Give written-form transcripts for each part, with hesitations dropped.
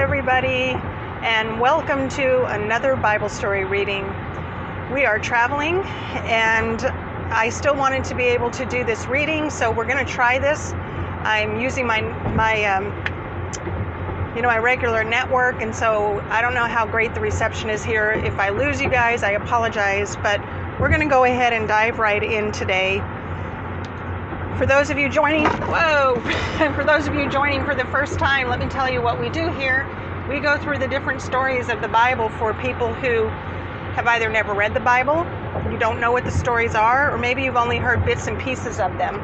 everybody, and welcome to another Bible story reading. We are traveling, and I still wanted to be able to do this reading, so we're going to try this. I'm using my regular network, and so I don't know how great the reception is here. If I lose you guys, I apologize, but we're going to go ahead and dive right in today. For those of you joining for the first time, let me tell you what we do here. We go through the different stories of the Bible for people who have either never read the Bible, you don't know what the stories are, or maybe you've only heard bits and pieces of them.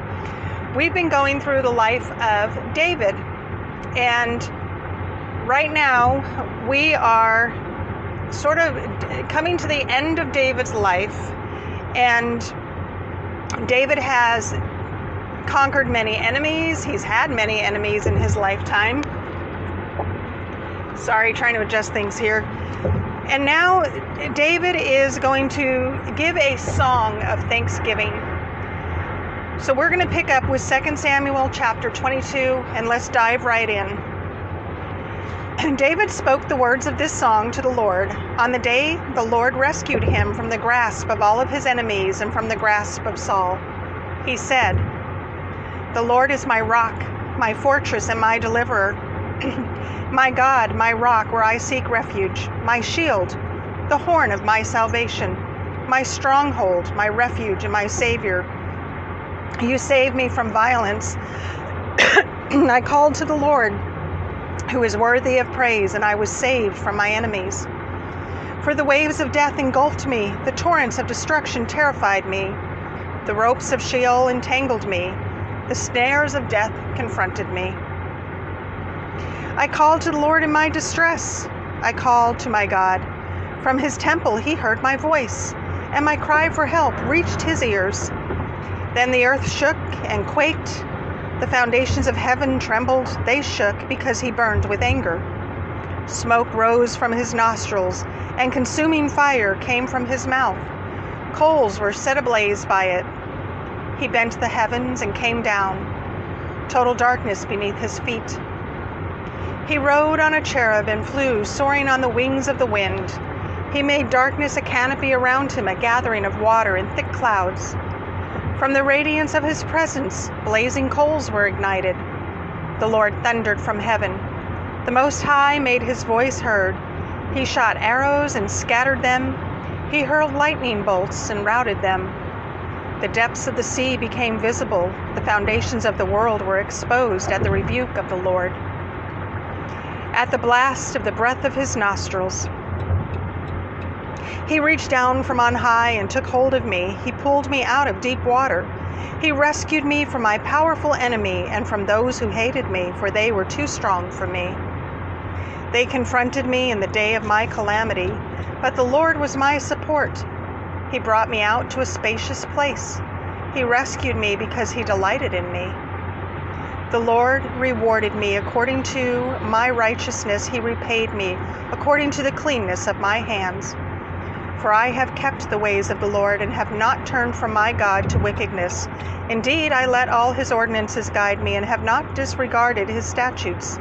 We've been going through the life of David, and right now we are sort of coming to the end of David's life, and David has conquered many enemies. He's had many enemies in his lifetime. Sorry, trying to adjust things here. And now David is going to give a song of thanksgiving. So we're going to pick up with 2 Samuel chapter 22, and let's dive right in. And David spoke the words of this song to the Lord on the day the Lord rescued him from the grasp of all of his enemies and from the grasp of Saul. He said, "The Lord is my rock, my fortress, and my deliverer, my God, my rock where I seek refuge, my shield, the horn of my salvation, my stronghold, my refuge, and my Savior. You saved me from violence. I called to the Lord, who is worthy of praise, and I was saved from my enemies. For the waves of death engulfed me, the torrents of destruction terrified me, the ropes of Sheol entangled me, the snares of death confronted me. I called to the Lord in my distress. I called to my God. From his temple he heard my voice, and my cry for help reached his ears. Then the earth shook and quaked. The foundations of heaven trembled. They shook because he burned with anger. Smoke rose from his nostrils, and consuming fire came from his mouth. Coals were set ablaze by it. He bent the heavens and came down. Total darkness beneath his feet. He rode on a cherub and flew, soaring on the wings of the wind. He made darkness a canopy around him, a gathering of water in thick clouds. From the radiance of his presence, blazing coals were ignited. The Lord thundered from heaven. The Most High made his voice heard. He shot arrows and scattered them. He hurled lightning bolts and routed them. The depths of the sea became visible. The foundations of the world were exposed at the rebuke of the Lord. At the blast of the breath of his nostrils, he reached down from on high and took hold of me. He pulled me out of deep water. He rescued me from my powerful enemy and from those who hated me, for they were too strong for me. They confronted me in the day of my calamity, but the Lord was my support. He brought me out to a spacious place. He rescued me because he delighted in me. The Lord rewarded me according to my righteousness. He repaid me according to the cleanness of my hands. For I have kept the ways of the Lord and have not turned from my God to wickedness. Indeed, I let all his ordinances guide me and have not disregarded his statutes.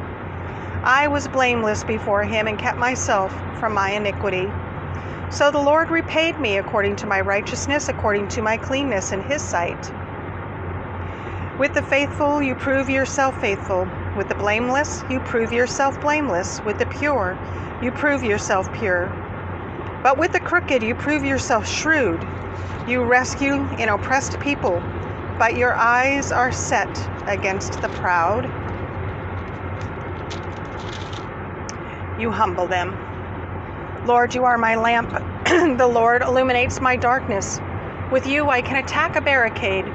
I was blameless before him and kept myself from my iniquity. So the Lord repaid me according to my righteousness, according to my cleanness in his sight. With the faithful you prove yourself faithful. With the blameless you prove yourself blameless. With the pure you prove yourself pure. But with the crooked you prove yourself shrewd. You rescue an oppressed people, but your eyes are set against the proud. You humble them. Lord, you are my lamp. The Lord illuminates my darkness. With you I can attack a barricade,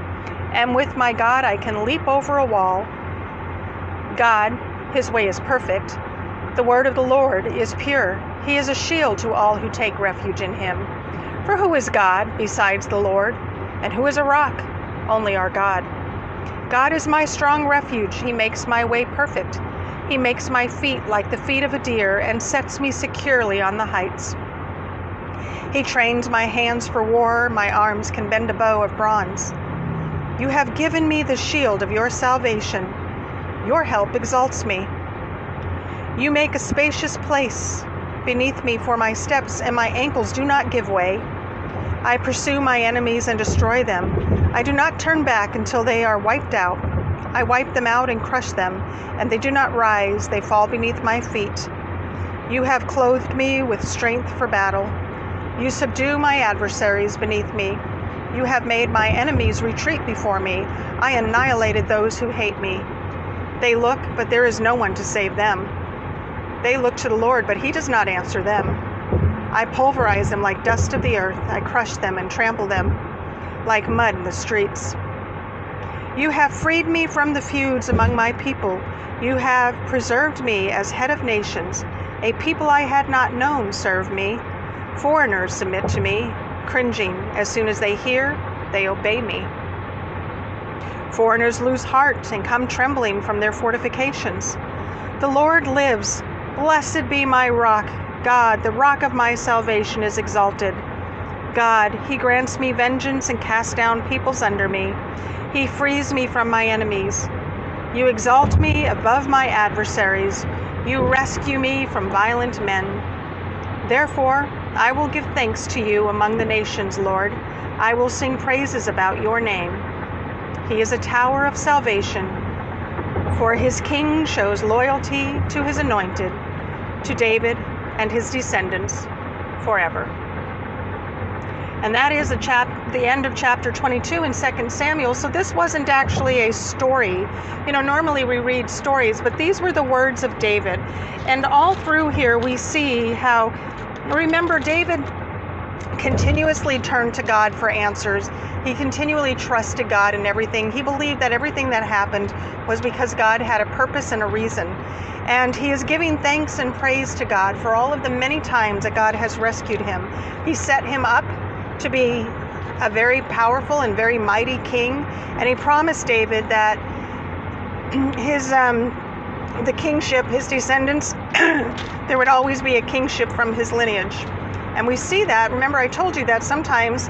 and with my God I can leap over a wall. God, his way is perfect. The word of the Lord is pure. He is a shield to all who take refuge in him. For who is God besides the Lord? And who is a rock? Only our God. God is my strong refuge. He makes my way perfect. He makes my feet like the feet of a deer and sets me securely on the heights. He trains my hands for war. My arms can bend a bow of bronze. You have given me the shield of your salvation. Your help exalts me. You make a spacious place beneath me for my steps, and my ankles do not give way. I pursue my enemies and destroy them. I do not turn back until they are wiped out. I wipe them out and crush them, and they do not rise. They fall beneath my feet. You have clothed me with strength for battle. You subdue my adversaries beneath me. You have made my enemies retreat before me. I annihilated those who hate me. They look, but there is no one to save them. They look to the Lord, but he does not answer them. I pulverize them like dust of the earth. I crush them and trample them like mud in the streets. You have freed me from the feuds among my people. You have preserved me as head of nations. A people I had not known serve me. Foreigners submit to me, cringing. As soon as they hear, they obey me. Foreigners lose heart and come trembling from their fortifications. The Lord lives. Blessed be my rock. God, the rock of my salvation, is exalted. God, he grants me vengeance and casts down peoples under me. He frees me from my enemies. You exalt me above my adversaries. You rescue me from violent men. Therefore, I will give thanks to you among the nations, Lord. I will sing praises about your name. He is a tower of salvation, for his king shows loyalty to his anointed, to David and his descendants forever. And that is the end of chapter 22 in 2 Samuel. So this wasn't actually a story. Normally we read stories, but these were the words of David. And all through here we see how, remember, David continuously turned to God for answers. He continually trusted God in everything. He believed that everything that happened was because God had a purpose and a reason. And he is giving thanks and praise to God for all of the many times that God has rescued him. He set him up to be a very powerful and very mighty king, and he promised David that the kingship, his descendants, there would always be a kingship from his lineage. And we see that. Remember, I told you that sometimes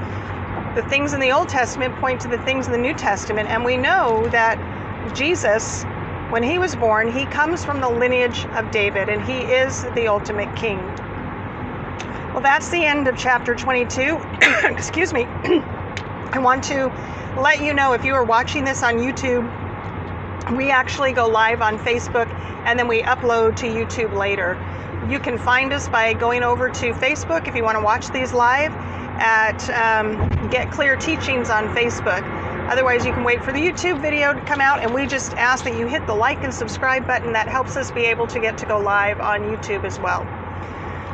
the things in the Old Testament point to the things in the New Testament, and we know that Jesus, when he was born, he comes from the lineage of David, and he is the ultimate king. Well, that's the end of chapter 22. Excuse me. I want to let you know, if you are watching this on YouTube, we actually go live on Facebook, and then we upload to YouTube later. You can find us by going over to Facebook if you want to watch these live at Get Clear Teachings on Facebook. Otherwise, you can wait for the YouTube video to come out, and we just ask that you hit the like and subscribe button. That helps us be able to get to go live on YouTube as well.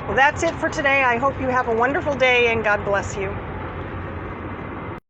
Well, that's it for today. I hope you have a wonderful day, and God bless you.